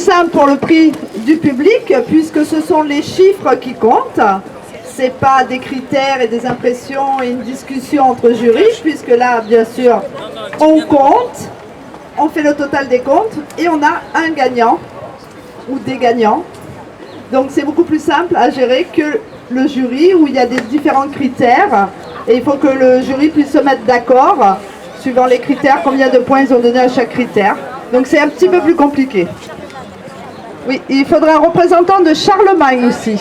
simple pour le prix du public, puisque ce sont les chiffres qui comptent. Ce n'est pas des critères et des impressions et une discussion entre jurys, puisque là, bien sûr, on compte, on fait le total des comptes et on a un gagnant ou des gagnants. Donc c'est beaucoup plus simple à gérer que le jury où il y a des différents critères et il faut que le jury puisse se mettre d'accord suivant les critères, combien de points ils ont donné à chaque critère. Donc c'est un petit peu plus compliqué. Oui, il faudra un représentant de Charlemagne aussi.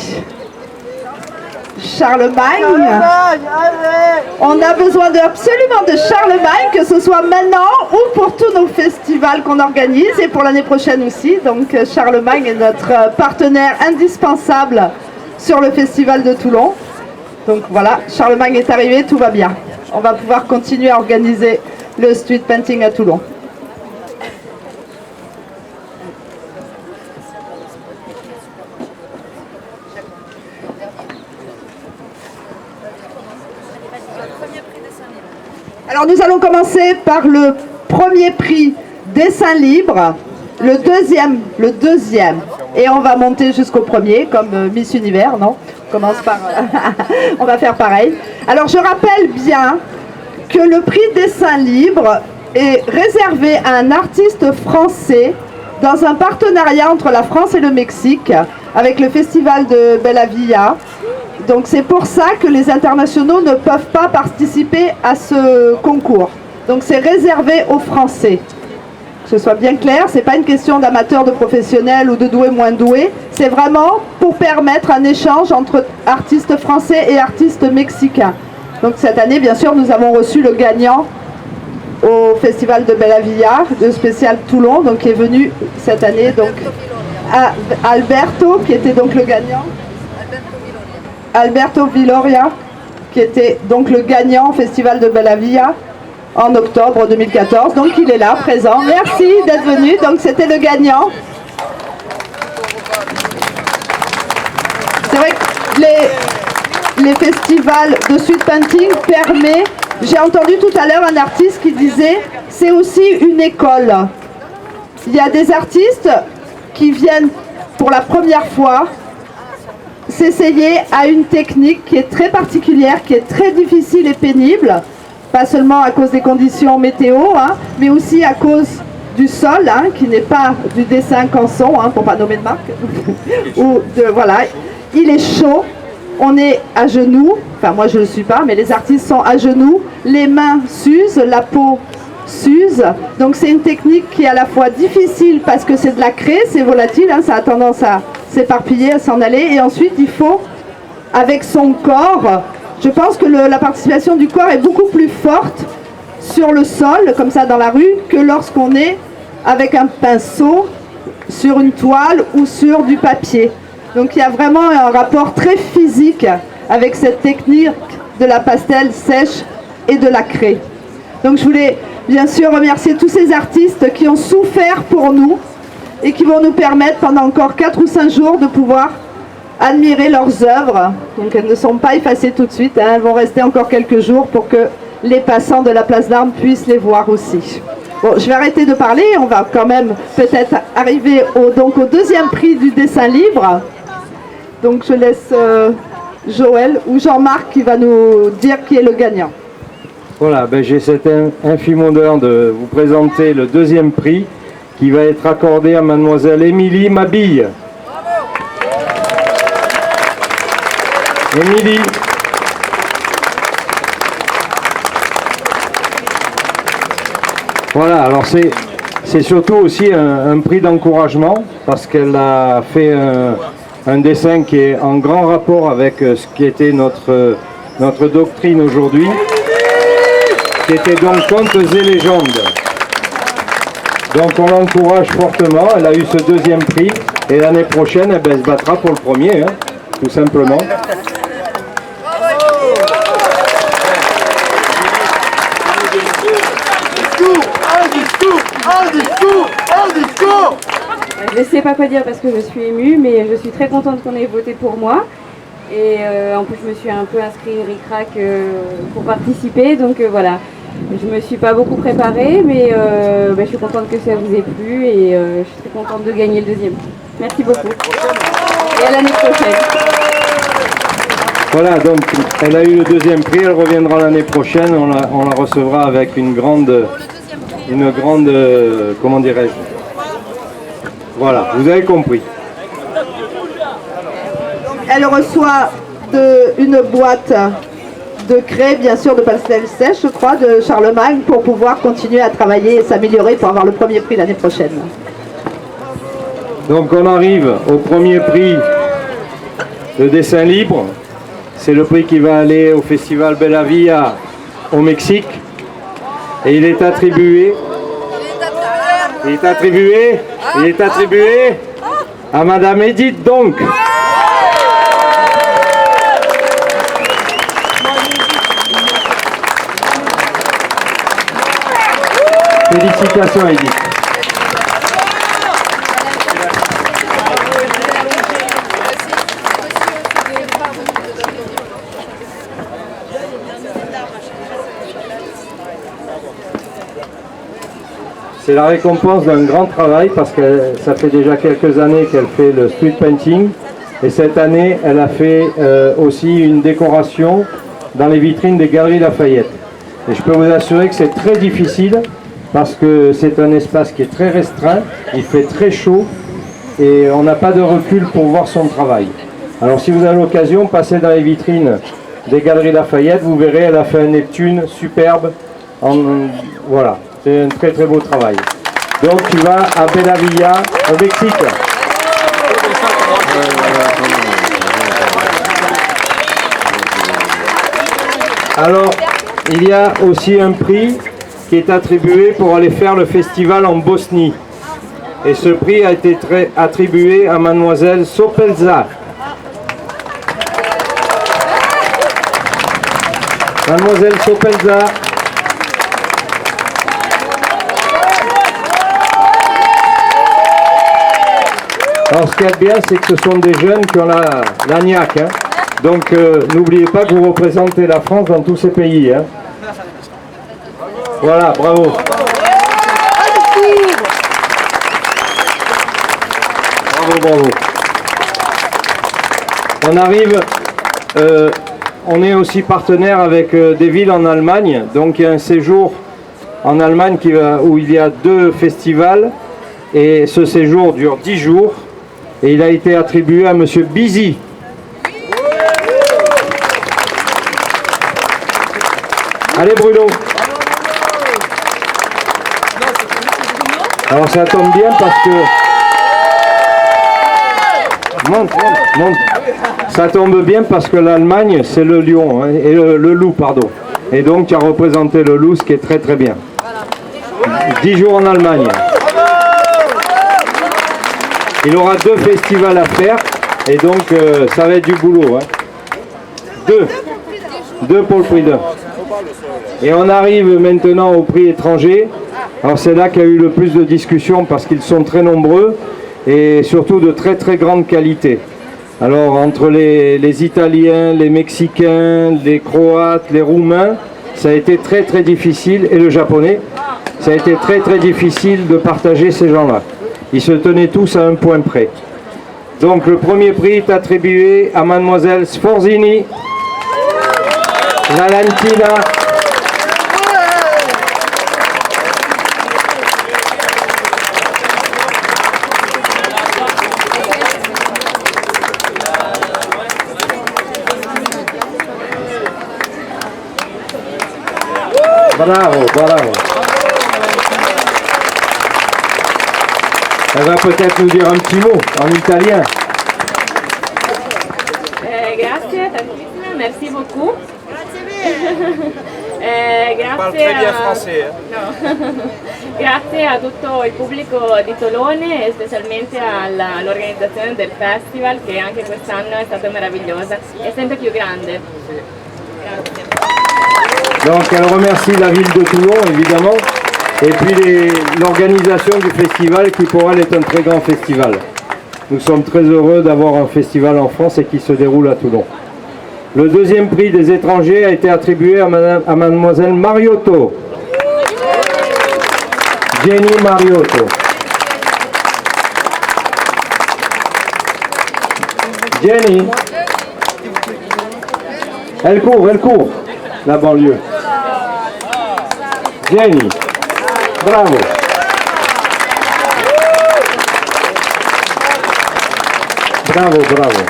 Charlemagne. On a besoin absolument de Charlemagne, que ce soit maintenant ou pour tous nos festivals qu'on organise et pour l'année prochaine aussi. Donc Charlemagne est notre partenaire indispensable sur le festival de Toulon. Donc voilà, Charlemagne est arrivé, tout va bien. On va pouvoir continuer à organiser le street painting à Toulon. Alors nous allons commencer par le premier prix dessin libre, le deuxième, et on va monter jusqu'au premier, comme Miss Univers, non? On commence par... on va faire pareil. Alors je rappelle bien que le prix dessin libre est réservé à un artiste français dans un partenariat entre la France et le Mexique, avec le festival de Bella Villa. Donc c'est pour ça que les internationaux ne peuvent pas participer à ce concours. Donc c'est réservé aux Français. Que ce soit bien clair, ce n'est pas une question d'amateur, de professionnel ou de doué moins doué. C'est vraiment pour permettre un échange entre artistes français et artistes mexicains. Donc cette année, bien sûr, nous avons reçu le gagnant au festival de Bella Villa, de spécial Toulon, donc qui est venu cette année, donc Alberto, qui était donc le gagnant. Alberto Viloria, qui était donc le gagnant au Festival de Bella Villa en octobre 2014. Donc il est là, présent. Merci d'être venu. Donc c'était le gagnant. C'est vrai que les festivals de street painting permettent... J'ai entendu tout à l'heure un artiste qui disait « c'est aussi une école ». Il y a des artistes qui viennent pour la première fois s'essayer à une technique qui est très particulière, qui est très difficile et pénible, pas seulement à cause des conditions météo, hein, mais aussi à cause du sol, hein, qui n'est pas du dessin canson, hein, pour pas nommer de marque. Voilà, il est chaud, on est à genoux, enfin moi je ne le suis pas, mais les artistes sont à genoux, les mains s'usent, la peau s'use, donc c'est une technique qui est à la fois difficile parce que c'est de la craie, c'est volatile, hein, ça a tendance à s'éparpiller, à s'en aller, et ensuite il faut, avec son corps, je pense que la participation du corps est beaucoup plus forte sur le sol, comme ça dans la rue, que lorsqu'on est avec un pinceau sur une toile ou sur du papier. Donc il y a vraiment un rapport très physique avec cette technique de la pastel sèche et de la craie. Donc je voulais bien sûr remercier tous ces artistes qui ont souffert pour nous et qui vont nous permettre pendant encore 4 ou 5 jours de pouvoir admirer leurs œuvres. Donc elles ne sont pas effacées tout de suite, hein, elles vont rester encore quelques jours pour que les passants de la place d'Armes puissent les voir aussi. Bon, je vais arrêter de parler, on va quand même peut-être arriver au deuxième prix du dessin libre. Donc je laisse Joël ou Jean-Marc qui va nous dire qui est le gagnant. Voilà, ben j'ai cet infime honneur de vous présenter le deuxième prix qui va être accordé à mademoiselle Émilie Mabille. Émilie. Voilà, alors c'est surtout aussi un prix d'encouragement parce qu'elle a fait un dessin qui est en grand rapport avec ce qui était notre doctrine aujourd'hui, qui était donc contes et légendes. Donc on l'encourage fortement, elle a eu ce deuxième prix et l'année prochaine elle se battra pour le premier, hein, tout simplement. Je ne sais pas quoi dire parce que je suis émue, mais je suis très contente qu'on ait voté pour moi. Et en plus, je me suis un peu inscrite ric-rac pour participer. Donc voilà, Je me suis pas beaucoup préparée, mais je suis contente que ça vous ait plu et je suis très contente de gagner le deuxième. Merci beaucoup. Et à l'année prochaine. Voilà, donc elle a eu le deuxième prix, elle reviendra l'année prochaine, on la recevra avec une grande, comment dirais-je, voilà, vous avez compris. Elle reçoit une boîte de craie, bien sûr, de pastel sèche, je crois, de Charlemagne, pour pouvoir continuer à travailler et s'améliorer pour avoir le premier prix l'année prochaine. Donc on arrive au premier prix de dessin libre. C'est le prix qui va aller au Festival Bella Villa au Mexique. Et il est attribué à Madame Edith donc. Félicitations Edith. C'est la récompense d'un grand travail parce que ça fait déjà quelques années qu'elle fait le street painting et cette année elle a fait aussi une décoration dans les vitrines des Galeries Lafayette. Et je peux vous assurer que c'est très difficile parce que c'est un espace qui est très restreint, il fait très chaud et on n'a pas de recul pour voir son travail. Alors si vous avez l'occasion, passez dans les vitrines des Galeries Lafayette, vous verrez, elle a fait un Neptune superbe. Voilà, c'est un très très beau travail. Donc tu vas à Bella Villa au Mexique. Alors, il y a aussi un prix qui est attribué pour aller faire le festival en Bosnie. Et ce prix a été attribué à Mademoiselle Sopelza. Mademoiselle Sopelza. Alors ce qu'il y a de bien, c'est que ce sont des jeunes qui ont la niaque. Hein. Donc n'oubliez pas que vous représentez la France dans tous ces pays. Hein. Voilà, bravo. Bravo, bravo. On arrive, on est aussi partenaire avec des villes en Allemagne. Donc il y a un séjour en Allemagne où il y a 2 festivals. Et ce séjour dure 10 jours. Et il a été attribué à Monsieur Bizy. Allez Bruno. Alors ça tombe bien parce que... Monte. Ça tombe bien parce que l'Allemagne, c'est le lion, hein, et le loup, pardon. Et donc tu as représenté le loup, ce qui est très très bien. 10 jours en Allemagne. Il aura 2 festivals à faire, et donc ça va être du boulot. Hein. 2 pour le prix d'un. Et on arrive maintenant au prix étranger. Alors c'est là qu'il y a eu le plus de discussions parce qu'ils sont très nombreux et surtout de très très grande qualité. Alors entre les Italiens, les Mexicains, les Croates, les Roumains, ça a été très très difficile, et le Japonais, ça a été très très difficile de partager ces gens-là. Ils se tenaient tous à un point près. Donc le premier prix est attribué à Mademoiselle Sforzini, Valentina. Bravo. Elle va peut-être nous dire un petit mot en italien. Grazie tantissimo, merci beaucoup. Parle très bien français. No. Grazie a tutto il pubblico di Tolone e specialmente all'organizzazione del festival, che anche quest'anno è stata meravigliosa e sempre più grande. Grazie. Donc elle remercie la ville de Toulon évidemment et puis l'organisation du festival qui pour elle est un très grand festival. Nous sommes très heureux d'avoir un festival en France et qui se déroule à Toulon. Le deuxième prix des étrangers a été attribué à Mademoiselle Mariotto. Jenny Mariotto. Jenny. Elle court, la banlieue. Jenny. Bravo. Bravo, bravo.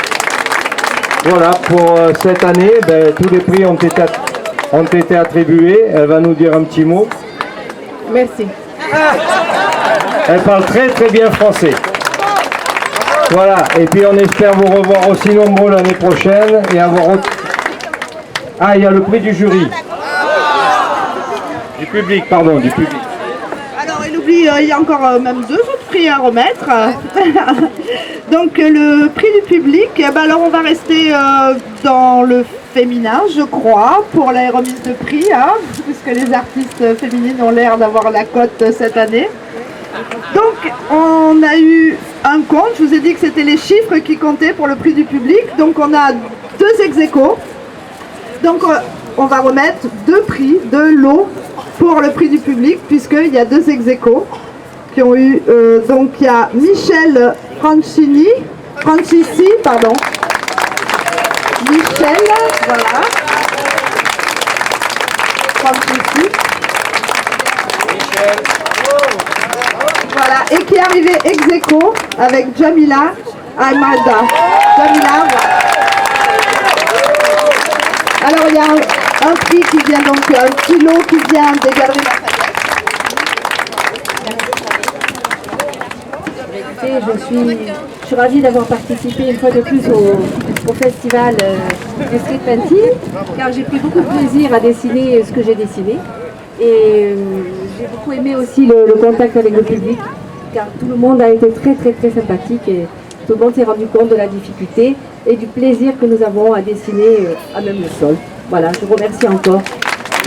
Voilà, pour cette année, tous les prix ont été attribués. Elle va nous dire un petit mot. Merci. Elle parle très très bien français. Voilà, et puis on espère vous revoir aussi nombreux l'année prochaine et avoir autre... Ah, il y a le prix du jury. Du public, pardon, du public. Alors, il oublie, il y a encore même 2 autres prix à remettre. Donc, le prix du public, alors on va rester dans le féminin, je crois, pour la remise de prix, hein, puisque les artistes féminines ont l'air d'avoir la cote cette année. Donc, on a eu un compte, je vous ai dit que c'était les chiffres qui comptaient pour le prix du public. Donc, on a 2 ex-aequo. Donc, on va remettre 2 prix, 2 lots pour le prix du public, puisqu'il y a 2 ex-aequo qui ont eu. Donc, il y a Michel Francisci, pardon. Michel, voilà. Francisci. Voilà, et qui est arrivé ex-aequo avec Jamila Almada. Jamila, voilà. Alors il y a un prix qui vient donc, un petit lot qui vient des Galeries Lafayette. Je suis ravie d'avoir participé une fois de plus au festival du street painting, car j'ai pris beaucoup de plaisir à dessiner ce que j'ai dessiné. Et j'ai beaucoup aimé aussi le contact avec le public, car tout le monde a été très très très sympathique et tout le monde s'est rendu compte de la difficulté et du plaisir que nous avons à dessiner à même le sol. Voilà, je vous remercie encore.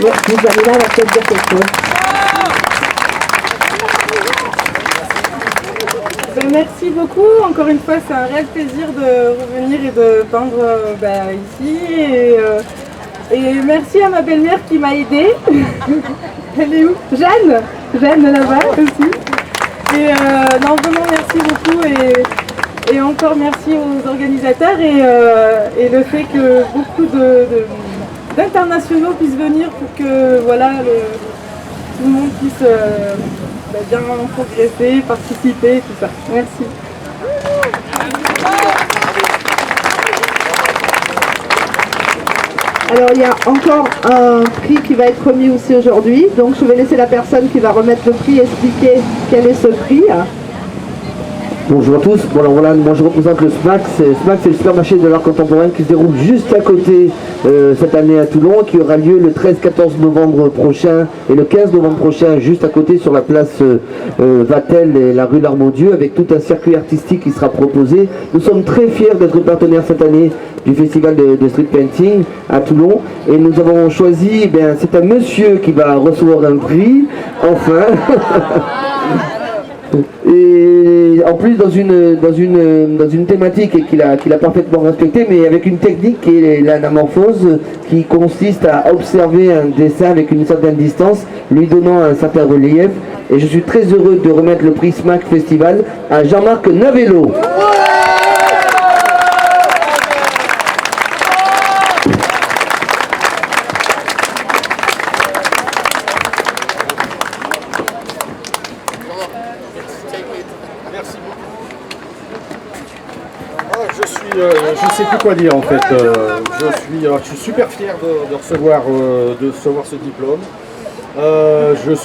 Merci, Jamila va peut-être dire quelque chose. Merci beaucoup. Encore une fois, c'est un réel plaisir de revenir et de peindre ici. Et merci à ma belle-mère qui m'a aidée. Elle est où? Jeanne là-bas aussi. Et non, vraiment merci beaucoup et encore merci aux organisateurs et le fait que beaucoup d'internationaux puissent venir pour que voilà, tout le monde puisse bien progresser, participer, tout ça. Merci. Alors il y a encore un prix qui va être remis aussi aujourd'hui, donc je vais laisser la personne qui va remettre le prix expliquer quel est ce prix. Bonjour à tous, bon, alors voilà, moi je représente le SMAC. SMAC c'est le supermarché de l'art contemporain qui se déroule juste à côté cette année à Toulon, qui aura lieu le 13-14 novembre prochain et le 15 novembre prochain juste à côté sur la place Vatel et la rue Larmaudieu, avec tout un circuit artistique qui sera proposé. Nous sommes très fiers d'être partenaires cette année du festival de street painting à Toulon et nous avons choisi, c'est un monsieur qui va recevoir un prix, enfin. Et en plus dans une thématique qu'il a parfaitement respectée, mais avec une technique qui est l'anamorphose, qui consiste à observer un dessin avec une certaine distance, lui donnant un certain relief. Et je suis très heureux de remettre le prix SMAC Festival à Jean-Marc Navello. Je ne sais plus quoi dire en fait. Je suis super fier de recevoir ce diplôme. Je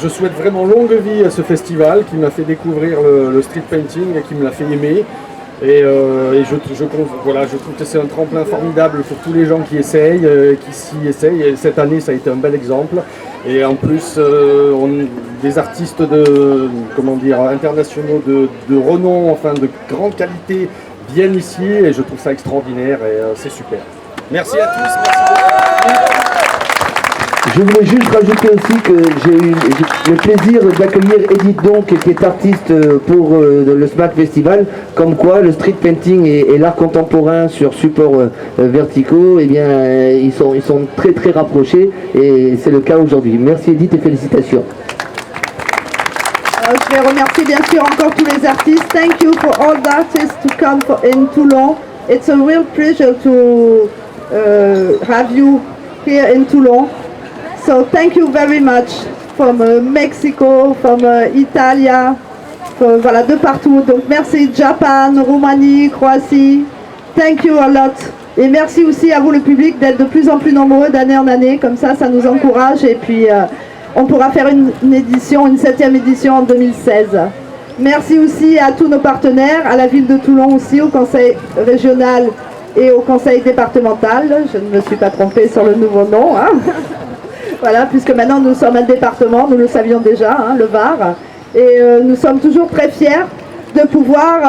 souhaite vraiment longue vie à ce festival qui m'a fait découvrir le street painting et qui me l'a fait aimer. Et je trouve que c'est un tremplin formidable pour tous les gens qui essayent, qui s'y essayent. Et cette année, ça a été un bel exemple. Et en plus, des artistes internationaux de renom, enfin de grande qualité, viennent ici et je trouve ça extraordinaire et c'est super. Merci à tous, merci beaucoup. Je voulais juste rajouter aussi que j'ai eu le plaisir d'accueillir Edith Donc, qui est artiste pour le SMAC Festival, comme quoi le street painting et l'art contemporain sur supports verticaux, ils sont très très rapprochés et c'est le cas aujourd'hui. Merci Edith et félicitations. voudrais remercier bien sûr encore tous les artistes. Thank you for all the artists to come in Toulon. It's a real pleasure to have you here in Toulon. So thank you very much from Mexico, from Italia, voilà, de partout. Donc merci Japan, Roumanie, Croatie. Thank you a lot. Et merci aussi à vous le public d'être de plus en plus nombreux d'année en année. Comme ça nous encourage et puis on pourra faire une 7e édition en 2016. Merci aussi à tous nos partenaires, à la ville de Toulon aussi, au conseil régional et au conseil départemental. Je ne me suis pas trompée sur le nouveau nom. Hein. Voilà, puisque maintenant nous sommes un département, nous le savions déjà, hein, le Var. Et nous sommes toujours très fiers de pouvoir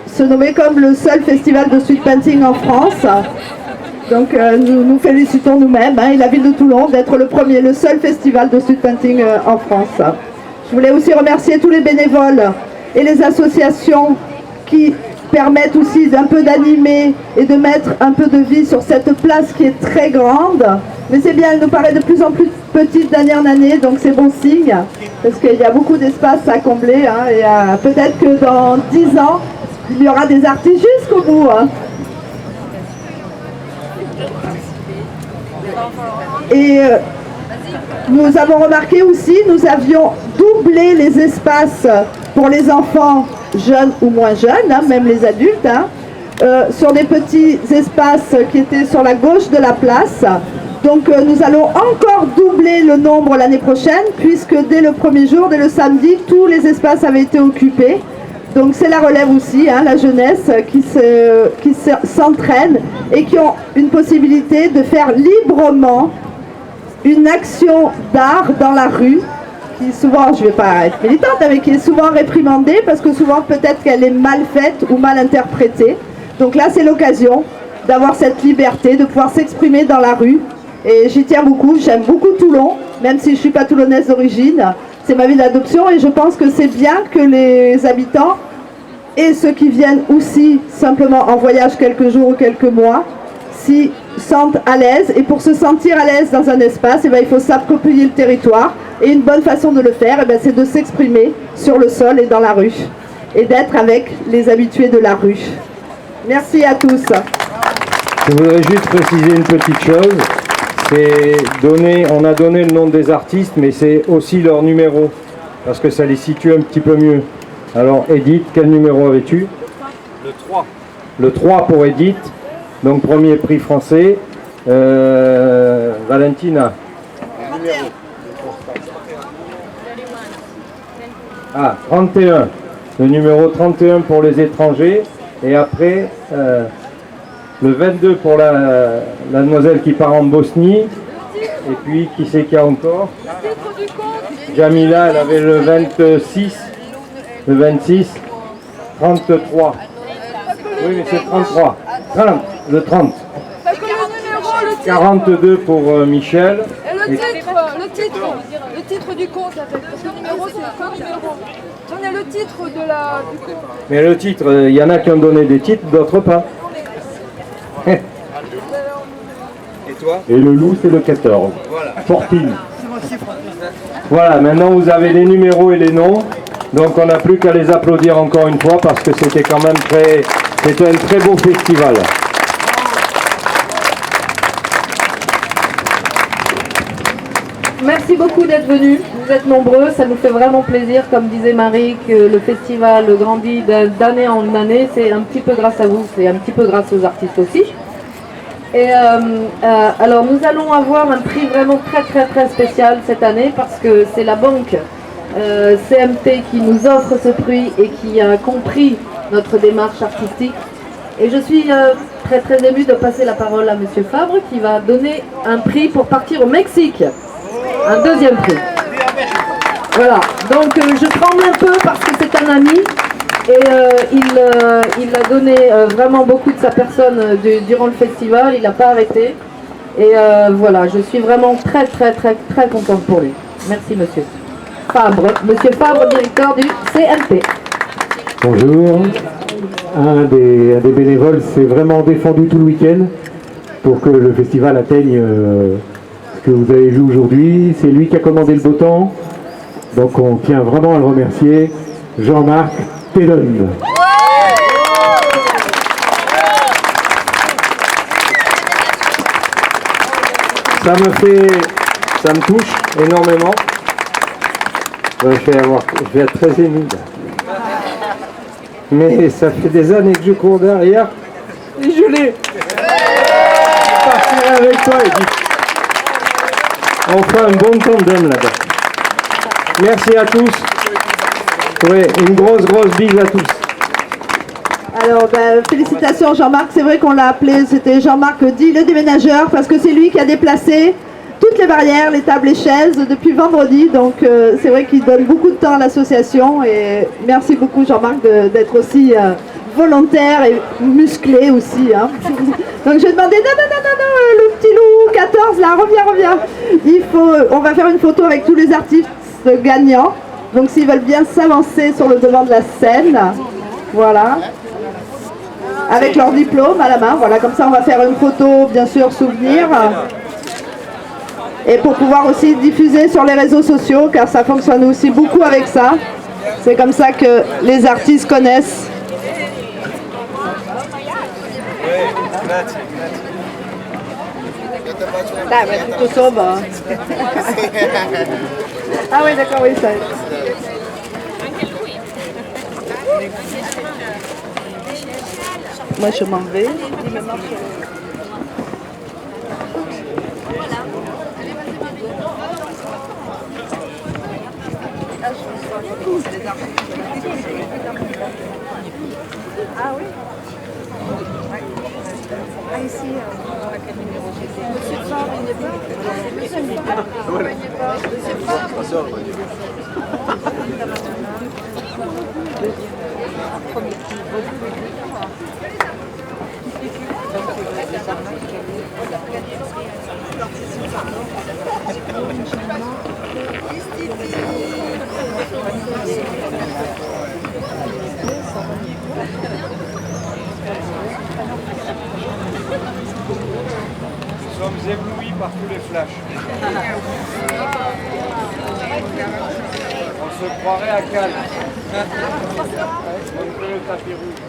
se nommer comme le seul festival de street painting en France. Donc nous nous félicitons nous-mêmes, hein, et la ville de Toulon, d'être le seul festival de street painting en France. Je voulais aussi remercier tous les bénévoles et les associations qui permettent aussi d'un peu d'animer et de mettre un peu de vie sur cette place qui est très grande. Mais c'est bien, elle nous paraît de plus en plus petite d'année en année, donc c'est bon signe, parce qu'il y a beaucoup d'espace à combler, hein, et peut-être que dans 10 ans, il y aura des artistes jusqu'au bout. Hein. Et nous avons remarqué aussi, nous avions doublé les espaces pour les enfants jeunes ou moins jeunes, hein, même les adultes, hein, sur des petits espaces qui étaient sur la gauche de la place. Donc nous allons encore doubler le nombre l'année prochaine, puisque dès le premier jour, dès le samedi, tous les espaces avaient été occupés. Donc c'est la relève aussi, hein, la jeunesse qui s'entraîne et qui ont une possibilité de faire librement une action d'art dans la rue, qui souvent, je ne vais pas être militante, mais qui est souvent réprimandée, parce que souvent peut-être qu'elle est mal faite ou mal interprétée. Donc là c'est l'occasion d'avoir cette liberté, de pouvoir s'exprimer dans la rue. Et j'y tiens beaucoup, j'aime beaucoup Toulon, même si je ne suis pas toulonnaise d'origine. C'est ma ville d'adoption et je pense que c'est bien que les habitants et ceux qui viennent aussi simplement en voyage quelques jours ou quelques mois s'y sentent à l'aise. Et pour se sentir à l'aise dans un espace, eh bien, il faut s'approprier le territoire. Et une bonne façon de le faire, eh bien, c'est de s'exprimer sur le sol et dans la rue. Et d'être avec les habitués de la rue. Merci à tous. Je voudrais juste préciser une petite chose. On a donné le nom des artistes, mais c'est aussi leur numéro, parce que ça les situe un petit peu mieux. Alors Edith, quel numéro avais-tu? Le 3. Le 3 pour Edith, donc premier prix français. Valentina. Numéro. Ah, 31. Le numéro 31 pour les étrangers. Et après... le 22 pour la demoiselle qui part en Bosnie. Et puis, qui c'est qu'il y a encore? Jamila, elle avait le 26. Le 26. 33. Oui, mais c'est 33. 30. Le 30. 42 pour Michel. Et le titre du compte, en fait. Parce que le numéro, c'est le numéro. J'en ai le titre du compte. Mais le titre, il y en a qui ont donné des titres, d'autres pas. Et toi? Et le loup, c'est le 14. Voilà. 14. Voilà, maintenant vous avez les numéros et les noms. Donc on n'a plus qu'à les applaudir encore une fois parce que c'était quand même c'était un très beau festival. Merci beaucoup d'être venus, vous êtes nombreux, ça nous fait vraiment plaisir, comme disait Marie, que le festival grandit d'année en année, c'est un petit peu grâce à vous, c'est un petit peu grâce aux artistes aussi. Et alors nous allons avoir un prix vraiment très spécial cette année parce que c'est la banque CMT qui nous offre ce prix et qui a compris notre démarche artistique. Et je suis très émue de passer la parole à Monsieur Fabre qui va donner un prix pour partir au Mexique. Un deuxième prix. Voilà, donc je tremble un peu parce que c'est un ami et il a donné vraiment beaucoup de sa personne durant le festival, il n'a pas arrêté. Et voilà, je suis vraiment très contente pour lui. Merci monsieur. Fabre, monsieur Fabre, directeur du CMT. Bonjour. Un des bénévoles s'est vraiment défendu tout le week-end pour que le festival atteigne ce que vous avez vu aujourd'hui. C'est lui qui a commandé le beau temps, Donc on tient vraiment à le remercier, Jean-Marc Tellon. Ça me touche énormément. Je vais être très ému. Mais ça fait des années que je cours derrière. Et je l'ai. Je partirai avec toi, Edith. On fait un bon tandem là-bas. Merci à tous. Ouais, une grosse bise à tous. Alors, félicitations Jean-Marc, c'est vrai qu'on l'a appelé, c'était Jean-Marc dit le déménageur, parce que c'est lui qui a déplacé toutes les barrières, les tables et chaises depuis vendredi, donc c'est vrai qu'il donne beaucoup de temps à l'association, et merci beaucoup Jean-Marc d'être aussi volontaire et musclé aussi. Hein. Donc je demandais, non, le petit loup 14 là, reviens. On va faire une photo avec tous les artistes gagnants, donc s'ils veulent bien s'avancer sur le devant de la scène, voilà. Avec leur diplôme à la main, voilà, comme ça on va faire une photo, bien sûr, souvenir. Et pour pouvoir aussi diffuser sur les réseaux sociaux, car ça fonctionne aussi beaucoup avec ça. C'est comme ça que les artistes connaissent. Ah ouais, tutto sobre. Ah oui, d'accord, oui, ça. Moi, je m'en vais. Ah oui. Ah ici, Monsieur Faure, il n'est pas. Monsieur Faure, il n'est pas. Monsieur Faure. Nous sommes éblouis par tous les flashs. On se croirait à Cannes. On fait le tapis rouge.